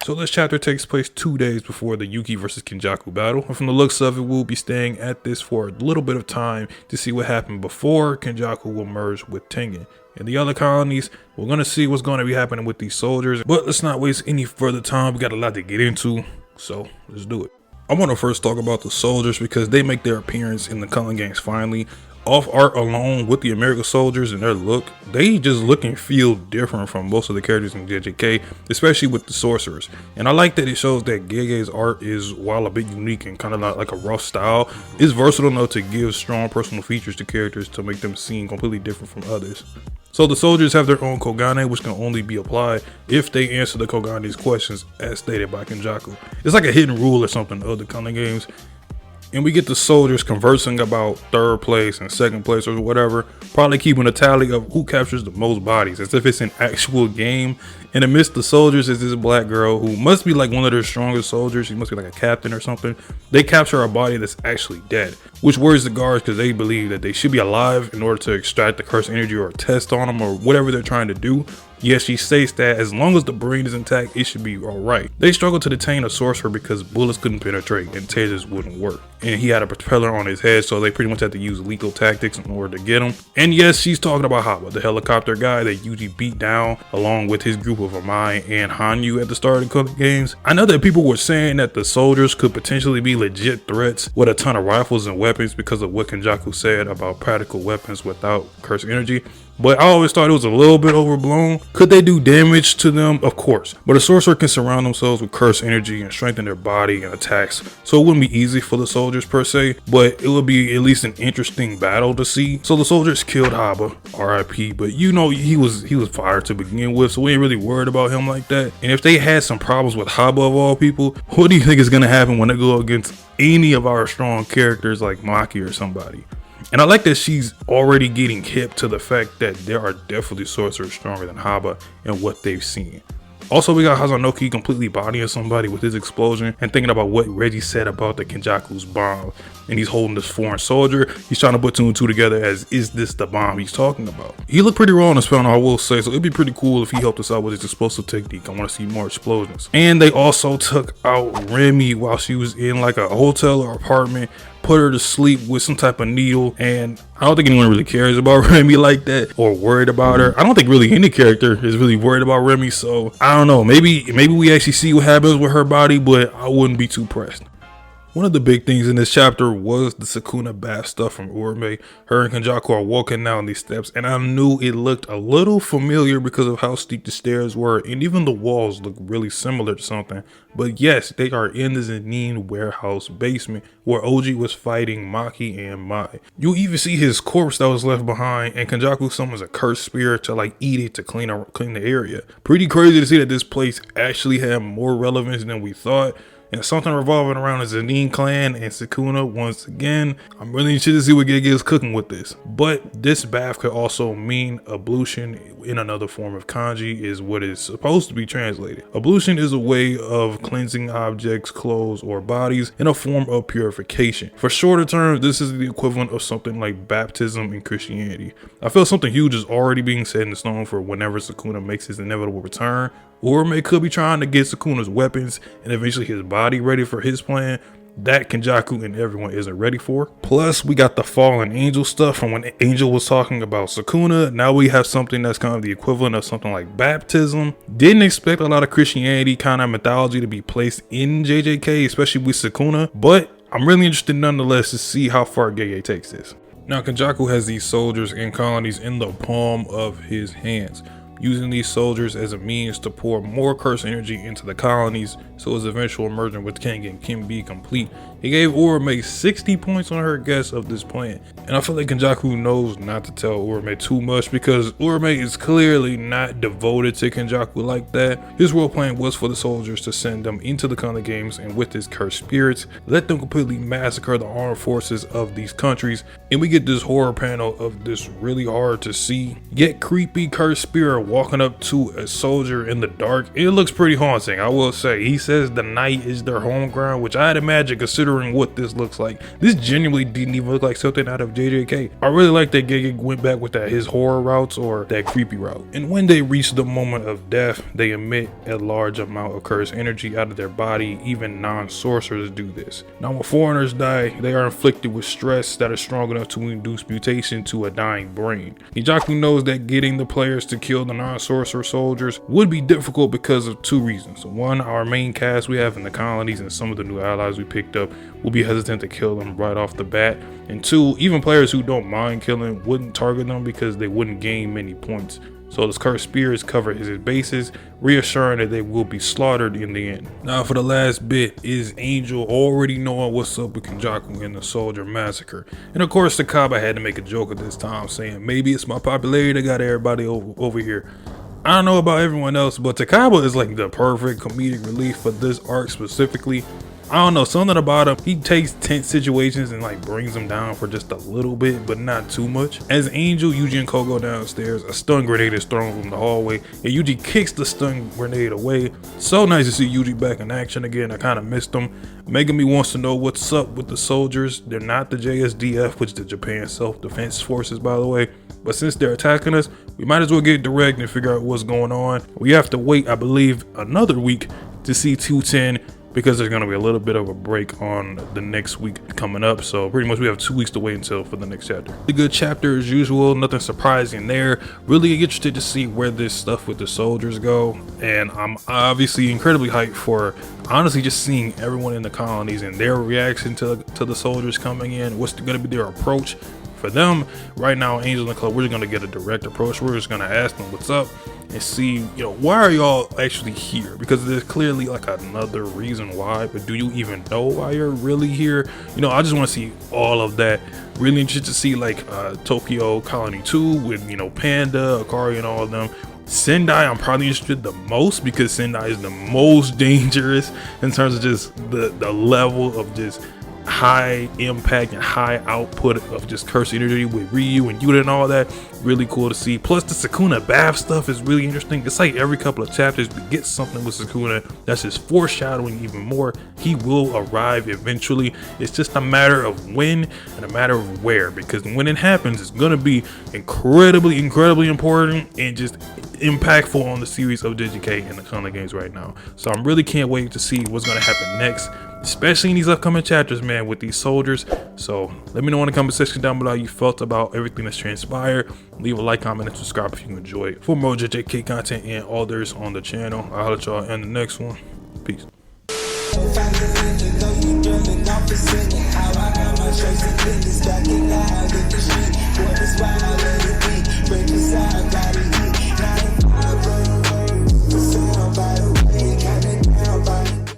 So this chapter takes place 2 days before the Yuki versus Kenjaku battle, and from the looks of it, we'll be staying at this for a little bit of time to see what happened before Kenjaku will merge with Tengen. In the other colonies, we're going to see what's going to be happening with these soldiers, but let's not waste any further time. We got a lot to get into, so let's do it. I want to first talk about the soldiers because they make their appearance in the Cullen Gangs finally. Off art alone with the American soldiers and their look, they just look and feel different from most of the characters in JJK, especially with the sorcerers. And I like that it shows that Gege's art is, while a bit unique and kind of like a rough style, is versatile enough to give strong personal features to characters to make them seem completely different from others. So the soldiers have their own Kogane, which can only be applied if they answer the Kogane's questions as stated by Kenjaku. It's like a hidden rule or something of the Cullen Games. And we get the soldiers conversing about third place and second place or whatever, probably keeping a tally of who captures the most bodies as if it's an actual game. And amidst the soldiers is this black girl who must be like one of their strongest soldiers. She must be like a captain or something. They capture a body that's actually dead, which worries the guards because they believe that they should be alive in order to extract the cursed energy or test on them or whatever they're trying to do. Yes, she states that as long as the brain is intact, it should be alright. They struggle to detain a sorcerer because bullets couldn't penetrate and tasers wouldn't work. And he had a propeller on his head, so they pretty much had to use lethal tactics in order to get him. And yes, she's talking about Haba, the helicopter guy that Yuji beat down along with his group of Amai and Hanyu at the start of the Cullen Games. I know that people were saying that the soldiers could potentially be legit threats with a ton of rifles and weapons because of what Kenjaku said about practical weapons without cursed energy. But I always thought it was a little bit overblown. Could they do damage to them? Of course. But a sorcerer can surround themselves with cursed energy and strengthen their body and attacks. So it wouldn't be easy for the soldiers per se, but it would be at least an interesting battle to see. So the soldiers killed Haba, RIP, but you know he was fired to begin with, so we ain't really worried about him like that. And if they had some problems with Haba of all people, what do you think is gonna happen when they go against any of our strong characters like Maki or somebody? And I like that she's already getting hip to the fact that there are definitely sorcerers stronger than Haba and what they've seen. Also, we got Hazanoki completely bodying somebody with his explosion and thinking about what Reggie said about the Kenjaku's bomb. And he's holding this foreign soldier. He's trying to put two and two together as, is this the bomb he's talking about? He looked pretty raw in his panel, I will say, so it'd be pretty cool if he helped us out with his explosive technique. I want to see more explosions. And they also took out Remy while she was in like a hotel or apartment, put her to sleep with some type of needle, and I don't think anyone really cares about Remy like that or worried about her. I don't think really any character is really worried about Remy, so I don't know, maybe we actually see what happens with her body, but I wouldn't be too pressed. One of the big things in this chapter was the Sukuna bath stuff from Urame. Her and Kenjaku are walking down these steps, and I knew it looked a little familiar because of how steep the stairs were, and even the walls look really similar to something. But yes, they are in the Zenin warehouse basement where Oji was fighting Maki and Mai. You even see his corpse that was left behind, and Kenjaku summons a cursed spirit to like eat it to clean the area. Pretty crazy to see that this place actually had more relevance than we thought. And something revolving around the Zenin clan and Sukuna once again. I'm really interested to see what Gege is cooking with this. But this bath could also mean ablution in another form of kanji is what is supposed to be translated. Ablution is a way of cleansing objects, clothes, or bodies in a form of purification. For shorter terms, this is the equivalent of something like baptism in Christianity. I feel something huge is already being set in stone for whenever Sukuna makes his inevitable return. Urame could be trying to get Sukuna's weapons and eventually his body ready for his plan that Kenjaku and everyone isn't ready for. Plus, we got the fallen angel stuff from when Angel was talking about Sukuna. Now we have something that's kind of the equivalent of something like baptism. Didn't expect a lot of Christianity kind of mythology to be placed in JJK, especially with Sukuna, but I'm really interested nonetheless to see how far Gege takes this. Now, Kenjaku has these soldiers and colonies in the palm of his hands, using these soldiers as a means to pour more cursed energy into the colonies so his eventual merger with Kengen can be complete. He gave Urame 60 points on her guess of this plan, and I feel like Kenjaku knows not to tell Urame too much because Urame is clearly not devoted to Kenjaku like that. His real plan was for the soldiers to send them into the Cullen Games and with his cursed spirits, let them completely massacre the armed forces of these countries, and we get this horror panel of this really hard to see yet creepy cursed spirit walking up to a soldier in the dark. It looks pretty haunting, I will say. He says the night is their home ground, which I'd imagine considering considering what this looks like. This genuinely didn't even look like something out of JJK. I really like that Gege went back with that his horror routes or that creepy route. And when they reach the moment of death, they emit a large amount of cursed energy out of their body. Even non-sorcerers do this. Now when foreigners die, they are inflicted with stress that is strong enough to induce mutation to a dying brain. Kenjaku knows that getting the players to kill the non-sorcerer soldiers would be difficult because of two reasons. One, our main cast we have in the colonies and some of the new allies we picked up will be hesitant to kill them right off the bat. And two, even players who don't mind killing wouldn't target them because they wouldn't gain many points. So this cursed spears cover his bases, reassuring that they will be slaughtered in the end. Now for the last bit is Angel already knowing what's up with Kenjaku and the soldier massacre. And of course Takaba had to make a joke at this time saying, maybe it's my popularity that got everybody over here. I don't know about everyone else, but Takaba is like the perfect comedic relief for this arc specifically. I don't know, something about him, he takes tense situations and like brings them down for just a little bit, but not too much. As Angel, Yuji, and Ko go downstairs, a stun grenade is thrown from the hallway, and Yuji kicks the stun grenade away. So nice to see Yuji back in action again. I kind of missed him. Megumi wants to know what's up with the soldiers. They're not the JSDF, which is the Japan Self-Defense Forces, by the way. But since they're attacking us, we might as well get direct and figure out what's going on. We have to wait, I believe, another week to see 210 because there's going to be a little bit of a break on the next week coming up. So pretty much we have 2 weeks to wait until for the next chapter. A good chapter as usual, nothing surprising there. Really interested to see where this stuff with the soldiers go. And I'm obviously incredibly hyped for honestly just seeing everyone in the colonies and their reaction to the soldiers coming in. What's going to be their approach? For them, right now, Angel and the Club, we're just going to get a direct approach. We're just going to ask them what's up and see, why are y'all actually here? Because there's clearly like another reason why, but do you even know why you're really here? I just want to see all of that. Really interested to see like Tokyo Colony 2 with, Panda, Akari, and all of them. Sendai, I'm probably interested the most because Sendai is the most dangerous in terms of just the level of just high impact and high output of just cursed energy with Ryu and Yuta and all that. Really cool to see. Plus the Sukuna bath stuff is really interesting. It's like every couple of chapters we get something with Sukuna that's just foreshadowing even more. He will arrive eventually. It's just a matter of when and a matter of where, because when it happens it's going to be incredibly important and just impactful on the series of JJK and the Shonen games right now. So I really can't wait to see what's going to happen next, especially in these upcoming chapters, man, with these soldiers. So let me know in the comment section down below how you felt about everything that's transpired. Leave a like, comment, and subscribe if you enjoyed it. For more JJK content and others on the channel, I'll holler at y'all in the next one. Peace. Back in the street, boy, that's why I let it be. Break the side, gotta eat.